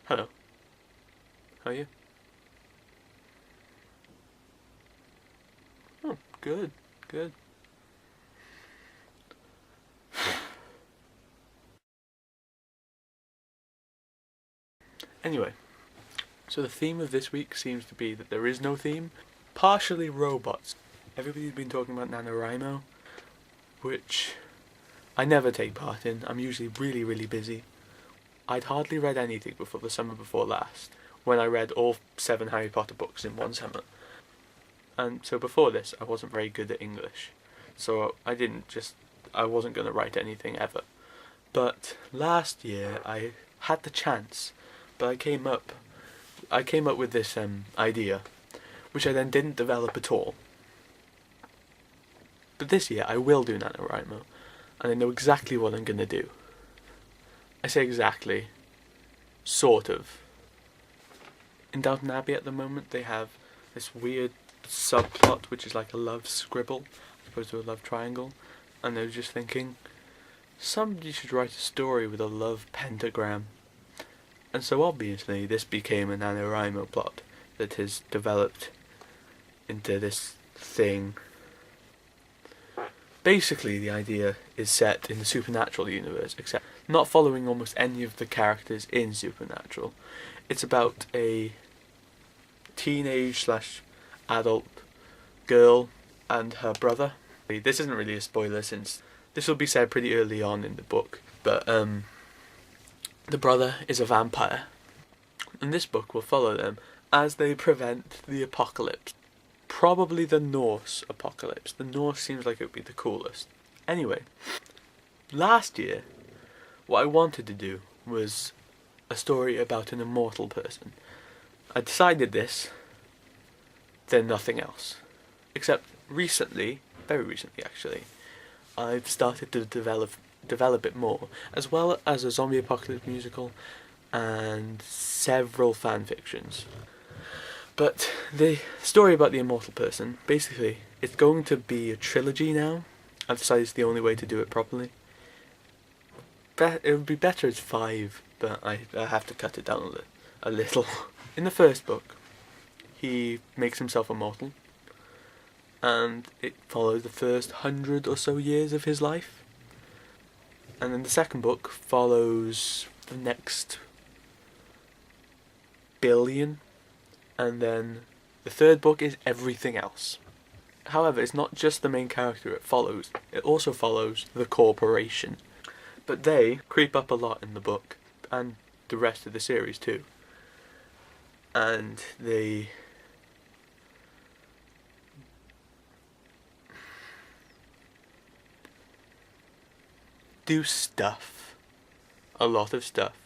Hello. How are you? Oh, good, good. Anyway, so the theme of this week seems to be that there is no theme. Partially robots. Everybody's been talking about NaNoWriMo, which I never take part in. I'm usually really busy. I'd hardly read anything before the summer before last, when I read all 7 Harry Potter books in one summer. And so before this, I wasn't very good at English. So I wasn't going to write anything ever. But last year, I had the chance, but I came up with this idea, which I then didn't develop at all. But this year, I will do NaNoWriMo, and I know exactly what I'm going to do. I say exactly, sort of. In Downton Abbey at the moment, they have this weird subplot, which is like a love scribble, as opposed to a love triangle, and I was just thinking, somebody should write a story with a love pentagram. And so obviously this became a NaNoWriMo plot that has developed into this thing. Basically the idea is set in the Supernatural universe, except not following almost any of the characters in Supernatural. It's about a teenage/adult girl and her brother. This isn't really a spoiler since this will be said pretty early on in the book, but the brother is a vampire, and this book will follow them as they prevent the apocalypse. Probably the Norse apocalypse. The Norse seems like it would be the coolest. Anyway, last year, what I wanted to do was a story about an immortal person. I decided this, then nothing else. Except recently, very recently actually, I've started to develop it more, as well as a zombie apocalypse musical and several fan fictions. But the story about the immortal person, basically, it's going to be a trilogy now. I've decided it's the only way to do it properly. It would be better as 5, but I have to cut it down a little. In the first book, he makes himself immortal, and it follows the first 100 or so years of his life. And then the second book follows the next billion, and then the third book is everything else. However, it's not just the main character it follows, it also follows the corporation. But they creep up a lot in the book, and the rest of the series too. And they do stuff. A lot of stuff.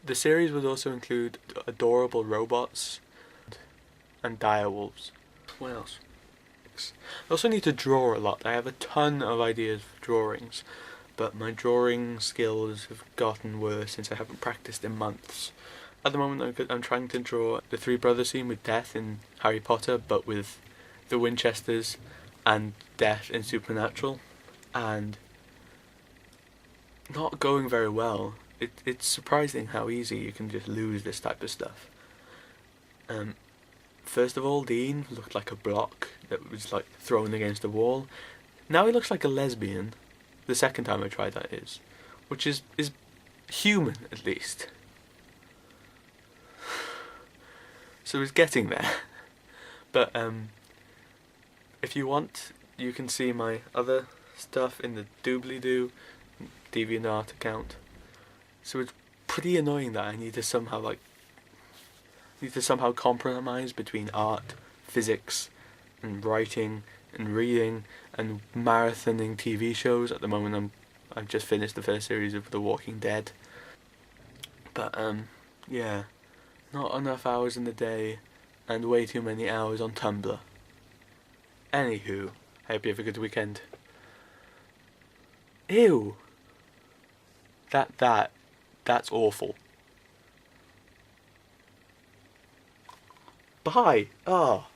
The series would also include adorable robots and direwolves. What else? I also need to draw a lot. I have a ton of ideas for drawings, but my drawing skills have gotten worse since I haven't practiced in months. At the moment I'm trying to draw the 3 brothers scene with death in Harry Potter, but with the Winchesters and death in Supernatural, and not going very well. It's surprising how easy you can just lose this type of stuff. First of all, Dean looked like a block that was like thrown against a wall. Now he looks like a lesbian. The second time I tried that is, which is human at least. So he's getting there. But if you want, you can see my other stuff in the doobly-doo DeviantArt account. So it's pretty annoying that I need to somehow compromise between art, physics, and writing, and reading, and marathoning TV shows. At the moment I've just finished the first series of The Walking Dead. But yeah, not enough hours in the day, and way too many hours on Tumblr. Anywho, I hope you have a good weekend. Ew! That's awful. Bye! Ah.